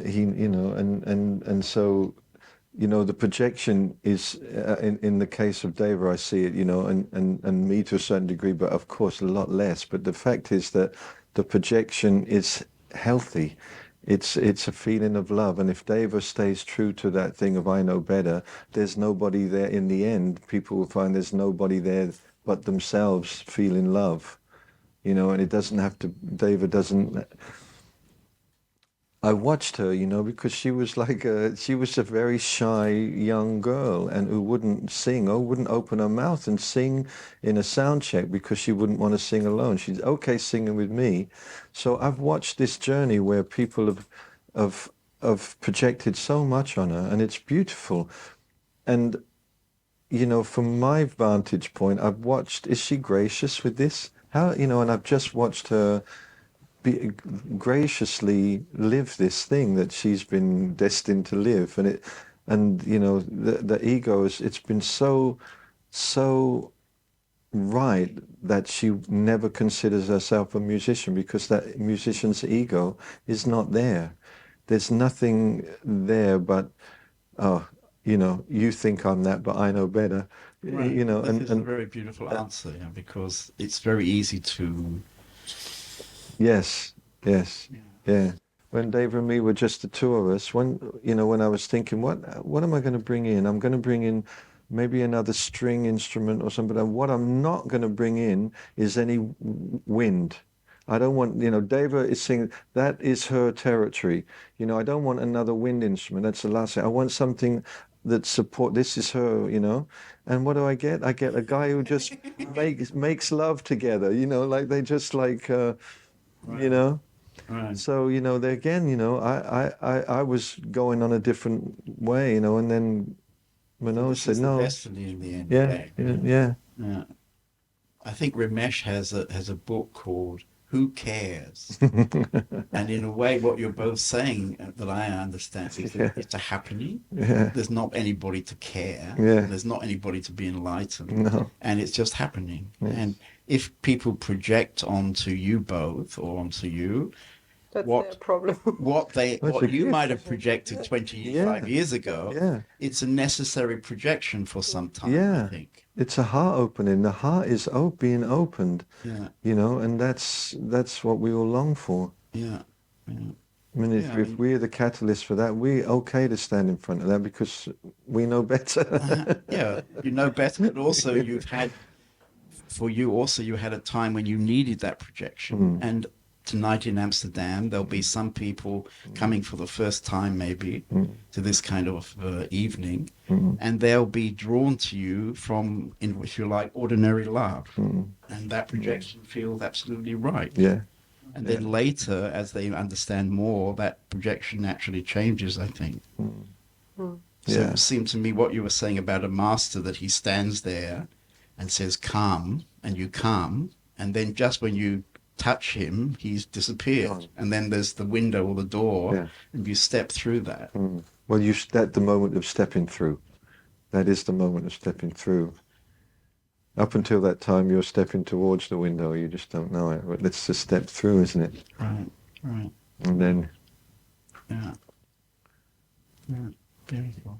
he, you know, and so, you know, the projection is, in the case of Deva, I see it, you know, and me to a certain degree, but of course a lot less. But the fact is that the projection is healthy. It's a feeling of love. And if Deva stays true to that thing of I know better, there's nobody there in the end. People will find there's nobody there but themselves feeling love, you know, and it doesn't have to, Deva doesn't... I watched her, you know, because she was she was a very shy young girl, and who wouldn't sing or wouldn't open her mouth and sing in a sound check because she wouldn't want to sing alone. She's okay singing with me. So I've watched this journey where people have I've projected so much on her, and it's beautiful. And you know, from my vantage point, I've watched, is she gracious with this? How, you know, and I've just watched her graciously live this thing that she's been destined to live. And you know, the ego it's been so right that she never considers herself a musician, because that musician's ego is not there. There's nothing there but, oh, you know, you think I'm that, but I know better. Right. You know, This is a very beautiful answer, you know, because it's very easy to. Yes, yeah. When Dave and me were just the two of us, when I was thinking, what am I going to bring in? I'm going to bring in maybe another string instrument or something. And what I'm not going to bring in is any wind. I don't want, Deva is singing, that is her territory. I don't want another wind instrument. That's the last thing. I want something that this is her, And what do I get? I get a guy who just makes love together, like they just like, Right. Right. So, I was going on a different way, and then Manoj said, no. no. Destiny in the end. Yeah. I think Ramesh has a book called Who Cares? And in a way, what you're both saying that I understand is that it's a happening. Yeah. There's not anybody to care. Yeah. There's not anybody to be enlightened. No. And it's just happening. Yes. And if people project onto you both or onto you, that's their problem. what you might have projected 25 years ago, it's a necessary projection for some time, I think. It's a heart opening. The heart is being opened. Yeah. And that's what we all long for. Yeah. I mean, if we're the catalyst for that, we're okay to stand in front of that because we know better. You know better, but also you had a time when you needed that projection. And tonight in Amsterdam, there'll be some people coming for the first time maybe to this kind of evening, and they'll be drawn to you from, if you like, ordinary love. And that projection feels absolutely right. Yeah. And then later, as they understand more, that projection naturally changes, I think. So it seemed to me what you were saying about a master, that he stands there and says, come, and you come, and then just when you touch him, he's disappeared. And then there's the window or the door, and you step through that. Well, that's the moment of stepping through. That is the moment of stepping through. Up until that time, you're stepping towards the window. You just don't know it. But it's just step through, isn't it? Right. And then... Yeah. Beautiful.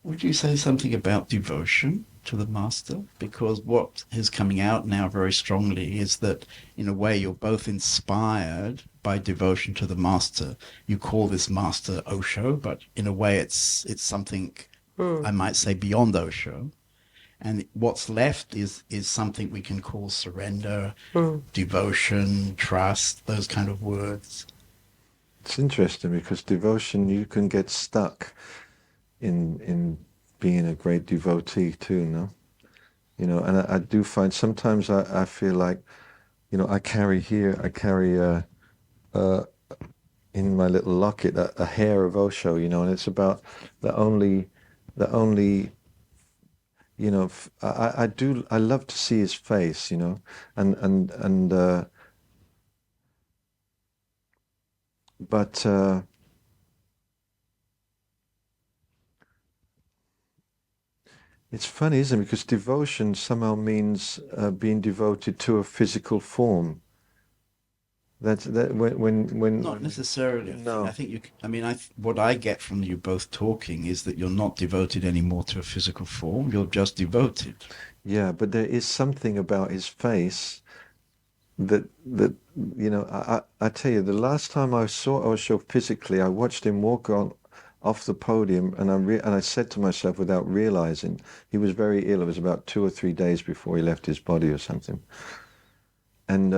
Would you say something about devotion to the master? Because what is coming out now very strongly is that, in a way, you're both inspired by devotion to the master. You call this master Osho, but in a way it's something, I might say, beyond Osho. And what's left is something we can call surrender, devotion, trust, those kind of words. It's interesting because devotion, you can get stuck in being a great devotee too, no? And I do find sometimes I feel like, I carry in my little locket a hair of Osho, and it's about the only, I love to see his face, but it's funny, isn't it? Because devotion somehow means being devoted to a physical form. That's when not necessarily. No. I think what I get from you both talking is that you're not devoted anymore to a physical form. You're just devoted. Yeah, but there is something about his face that I tell you, the last time I saw Osho physically, I watched him walk off the podium, and I said to myself, without realizing, he was very ill. It was about 2 or 3 days before he left his body or something. And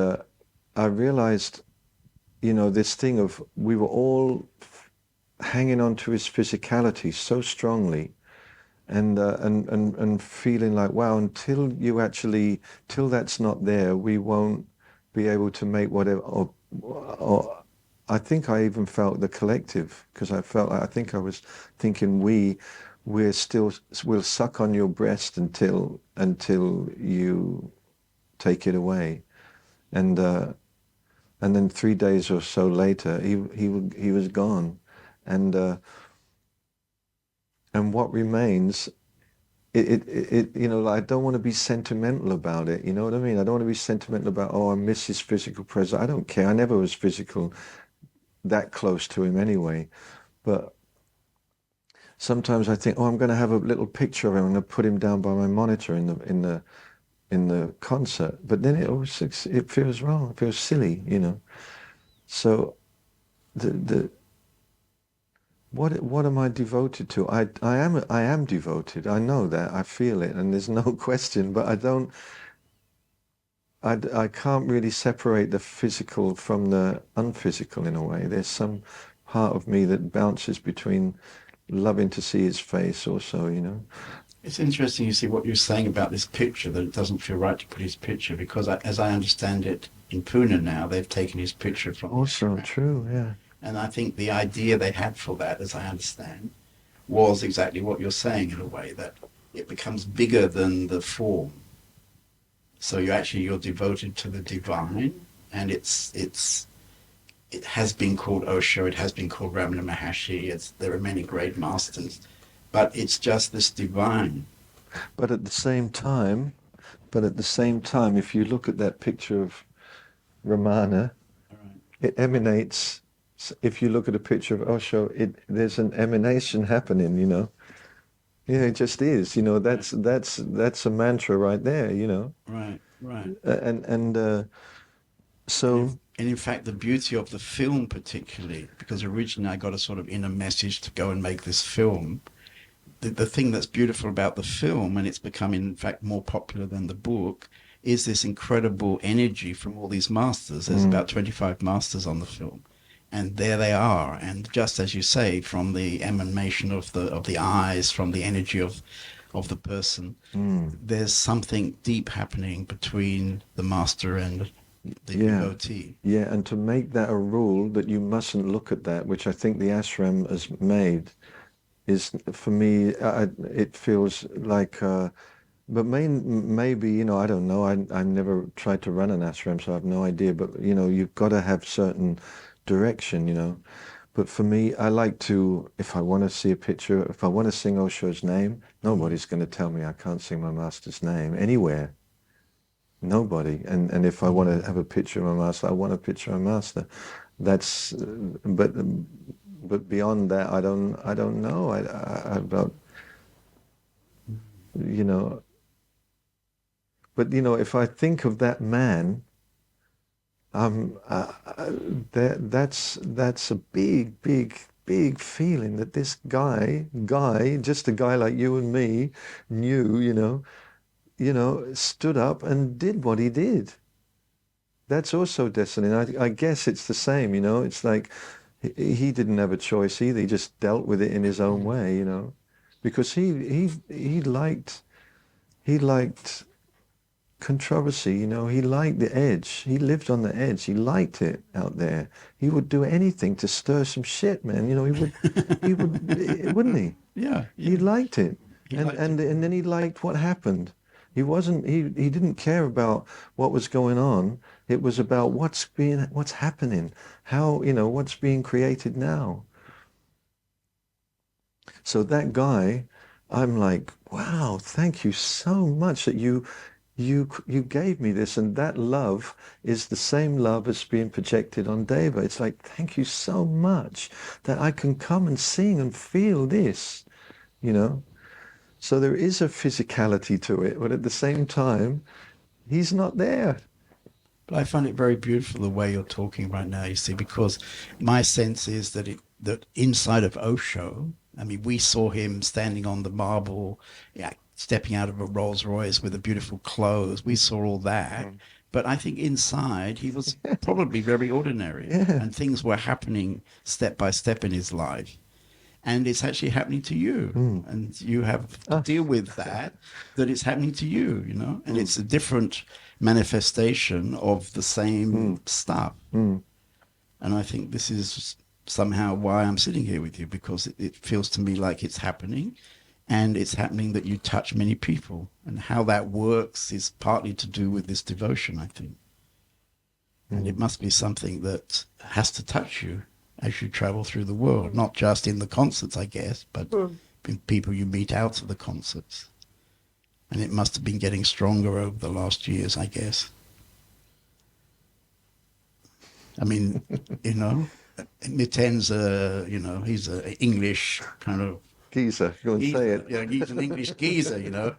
I realized, this thing of, we were all hanging on to his physicality so strongly, and feeling like, wow, till that's not there, we won't be able to make whatever, or I think I even felt the collective, because I think I was thinking we'll suck on your breast until you take it away, and then 3 days or so later he was gone, and what remains. You know, I don't want to be sentimental about it. You know what I mean? I don't want to be sentimental about, oh, I miss his physical presence. I don't care. I never was physical, that close to him anyway. But sometimes I think, oh, I'm going to have a little picture of him. I'm going to put him down by my monitor in the concert. But then it feels wrong. It feels silly. You know. So what am I devoted to? I am devoted. I know that. I feel it, and there's no question. But I can't really separate the physical from the unphysical in a way. There's some part of me that bounces between loving to see his face also, you know. It's interesting, you see, what you're saying about this picture, that it doesn't feel right to put his picture, because as I understand it, in Pune now, they've taken his picture from Also true, yeah. And I think the idea they had for that, as I understand, was exactly what you're saying in a way, that it becomes bigger than the form. So you're devoted to the divine, and it has been called Osho, it has been called Ramana Maharshi, there are many great masters, but it's just this divine. But at the same time, if you look at that picture of Ramana, it emanates. If you look at a picture of Osho, there's an emanation happening, you know. Yeah, it just is, you know. That's a mantra right there, you know. Right. So. And in fact, the beauty of the film, particularly, because originally I got a sort of inner message to go and make this film. The thing that's beautiful about the film, and it's become in fact more popular than the book, is this incredible energy from all these masters. There's about 25 masters on the film. And there they are, and just as you say, from the emanation of the eyes, from the energy of the person, there's something deep happening between the master and the devotee. Yeah, and to make that a rule that you mustn't look at that, which I think the ashram has made, is for me, it feels like. But maybe, you know, I don't know. I never tried to run an ashram, so I have no idea. But you know, you've got to have certain direction, you know. But for me, I like to, if I want to see a picture, if I want to sing Osho's name, nobody's going to tell me I can't sing my master's name anywhere. Nobody. And if I want to have a picture of my master, I want a picture of my master. That's, but beyond that, I don't know. I about, you know. But you know, if I think of that man, that's a big feeling that this guy, just a guy like you and me, knew, you know, stood up and did what he did. That's also destiny. I guess it's the same, you know. It's like he didn't have a choice either. He just dealt with it in his own way, you know, because he liked controversy, you know. He liked the edge. He lived on the edge. He liked it out there. He would do anything to stir some shit, man. You know, he would, wouldn't he? Yeah. He liked it. And then he liked what happened. He didn't care about what was going on. It was about what's happening, how, you know, what's being created now. So that guy, I'm like, wow, thank you so much that you gave me this, and that love is the same love as being projected on Deva. It's like, thank you so much that I can come and sing and feel this, you know. So there is a physicality to it, but at the same time, he's not there. But I find it very beautiful the way you're talking right now, you see, because my sense is that that inside of Osho, I mean, we saw him standing on the marble, stepping out of a Rolls Royce with the beautiful clothes. We saw all that. But I think inside he was probably very ordinary. Yeah. And things were happening step by step in his life. And it's actually happening to you. And you have to deal with that it's happening to you, you know. And it's a different manifestation of the same stuff. And I think this is somehow why I'm sitting here with you, because it feels to me like it's happening, and it's happening that you touch many people. And how that works is partly to do with this devotion, I think. And it must be something that has to touch you as you travel through the world, not just in the concerts, I guess, but in people you meet out of the concerts. And it must have been getting stronger over the last years, I guess. I mean, you know, Miten's he's an English kind of Geezer, go and say it. Yeah, he's an English geezer, you know.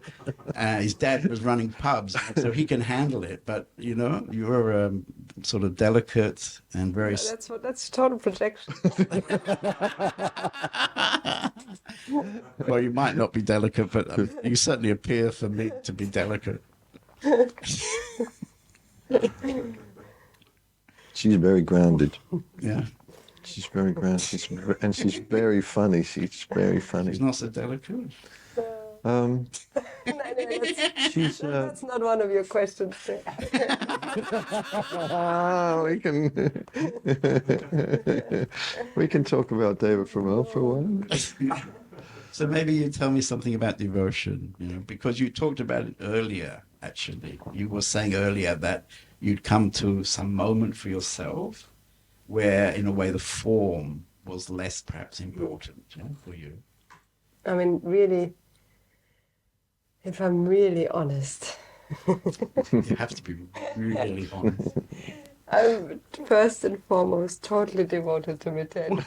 His dad was running pubs, so he can handle it. But, you know, you're sort of delicate and very... That's total projection. Well, you might not be delicate, but you certainly appear for me to be delicate. She's very grounded. Yeah. She's very grounded, and she's very funny. She's very funny. She's not so delicate. That's not one of your questions. We can talk about Deva Premal for a while. So maybe you tell me something about devotion, you know, because you talked about it earlier, actually. You were saying earlier that you'd come to some moment for yourself where, in a way, the form was less perhaps important, you know, for you. I mean, really, if I'm really honest. You have to be really honest. I'm first and foremost totally devoted to Miten.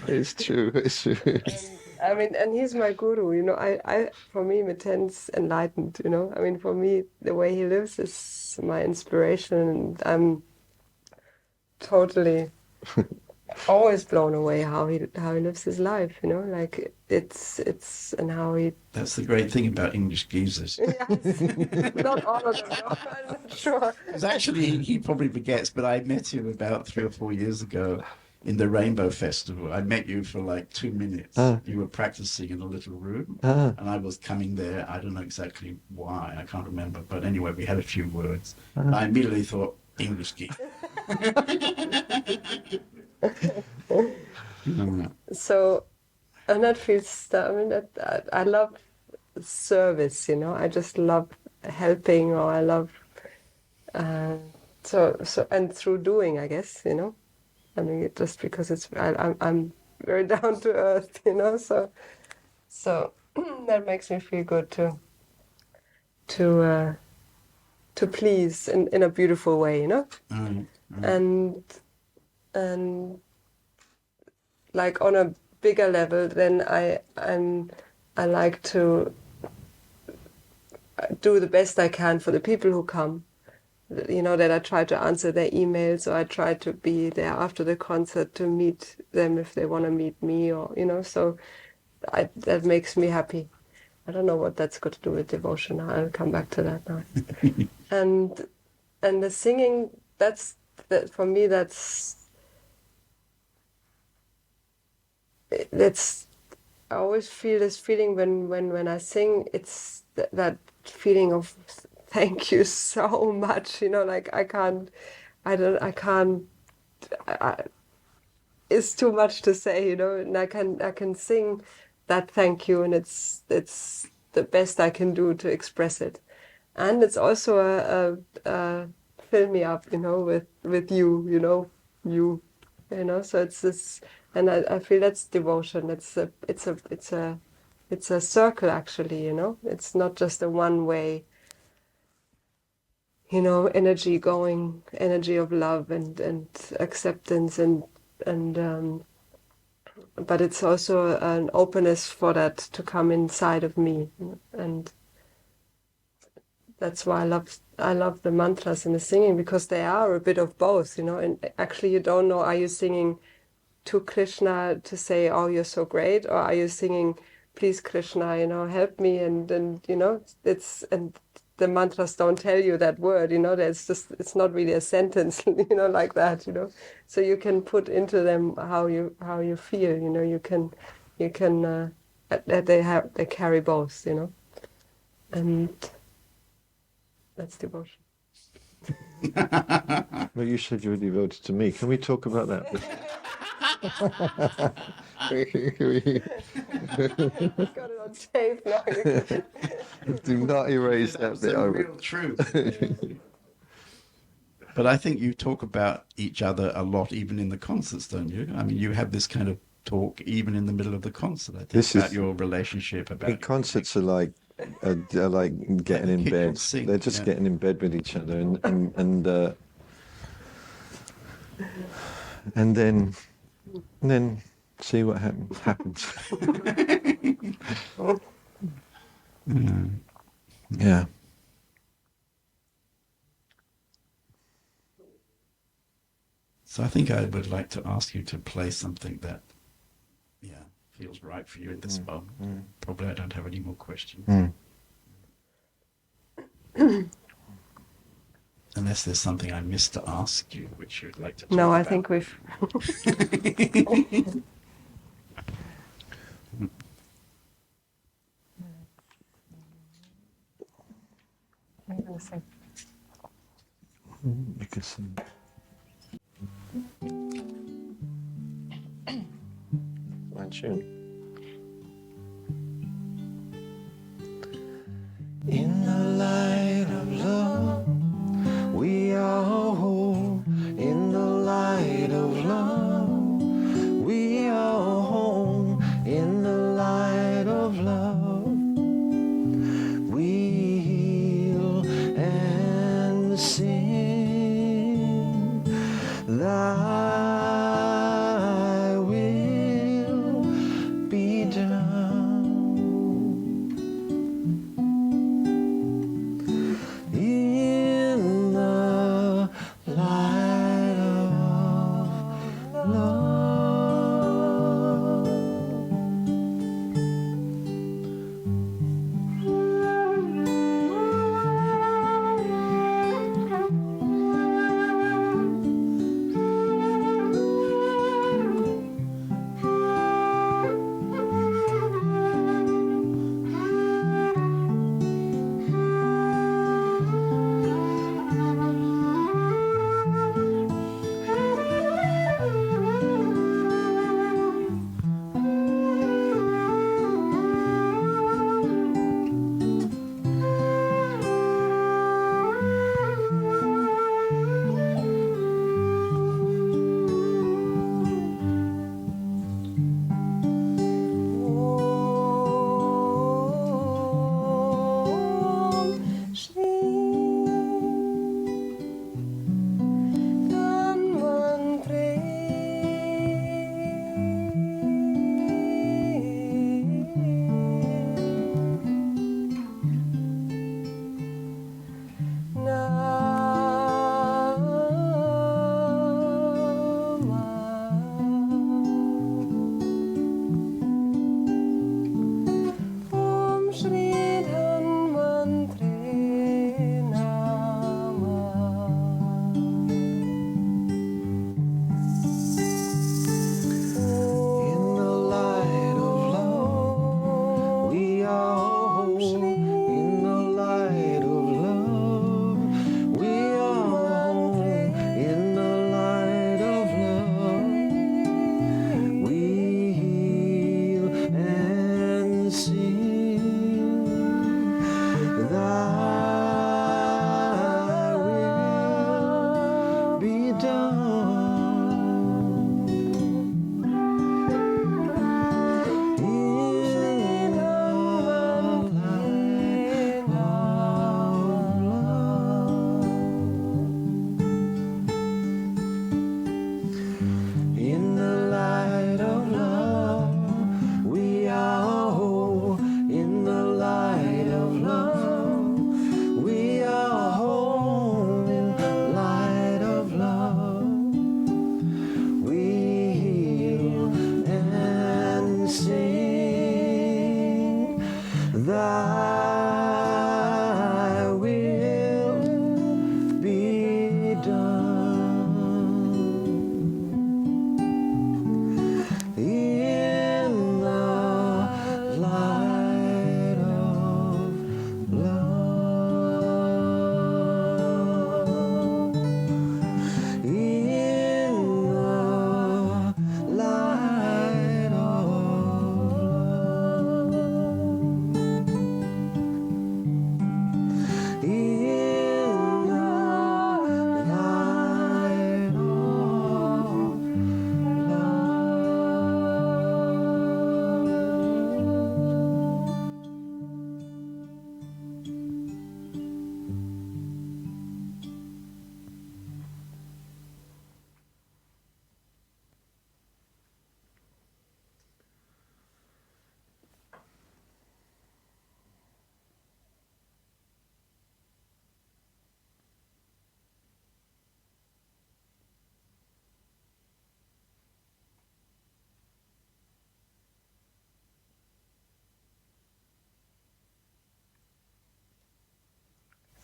It's true. It's true. I mean, and he's my guru, you know. For me, Miten's enlightened, you know. I mean, for me, the way he lives is my inspiration, and I'm totally always blown away how he lives his life, you know. Like it's and how he. That's the great thing about English geezers. Yes, not all of them. No, I'm not sure. Because actually, he probably forgets, but I met you about 3 or 4 years ago in the Rainbow Festival. I met you for like 2 minutes. You were practicing in a little room, and I was coming there. I don't know exactly why. I can't remember. But anyway, we had a few words. I immediately thought, English geezer. So, and that feels, I mean, I love service, you know. I just love helping, or I love, so and through doing, I guess, you know. I mean, just because I'm very down to earth, you know. So that makes me feel good to please in a beautiful way, you know. And like on a bigger level, then I like to do the best I can for the people who come. You know, that I try to answer their emails, or I try to be there after the concert to meet them if they want to meet me, or, you know, so that makes me happy. I don't know what that's got to do with devotion. I'll come back to that now. and the singing, for me, that's I always feel this feeling when I sing. It's that feeling of thank you so much, you know, like it's too much to say, you know, and I can sing that thank you, and it's the best I can do to express it. And it's also a fill me up, you know, with you, you know, you know, so it's this, and I feel that's devotion. It's a circle, actually, you know. It's not just a one way, you know, energy going, energy of love and acceptance and but it's also an openness for that to come inside of me, and that's why I love the mantras and the singing, because they are a bit of both, you know. And actually, you don't know, are you singing to Krishna to say, oh, you're so great, or are you singing, please Krishna, you know, help me, and you know, and the mantras don't tell you that word, you know. It's not really a sentence, you know, like that, you know. So you can put into them how you feel, you know. You can they carry both, you know, and that's devotion. Well, you said you were devoted to me. Can we talk about that? Got it on tape now. Do not erase that bit. The real truth. But I think you talk about each other a lot, even in the concerts, don't you? I mean, you have this kind of talk even in the middle of the concert. I think about your relationship. About concerts are like getting in bed. They're just getting in bed with each other, and then see what happens. Yeah. So I think I would like to ask you to play something that, feels right for you in this moment. Probably I don't have any more questions. Unless there's something I missed to ask you, which you'd like to talk about. No, I think we've... I'm going to say... You can sing. My tune. In the light of love, we are whole. In the light of love, we are home. In the light of love, we heal and sing. Thy will be done. In the light of love.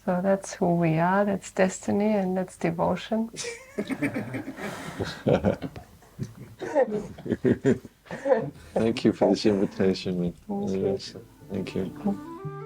So that's who we are, that's destiny, and that's devotion. Thank you for this invitation. Thank you. Thank you.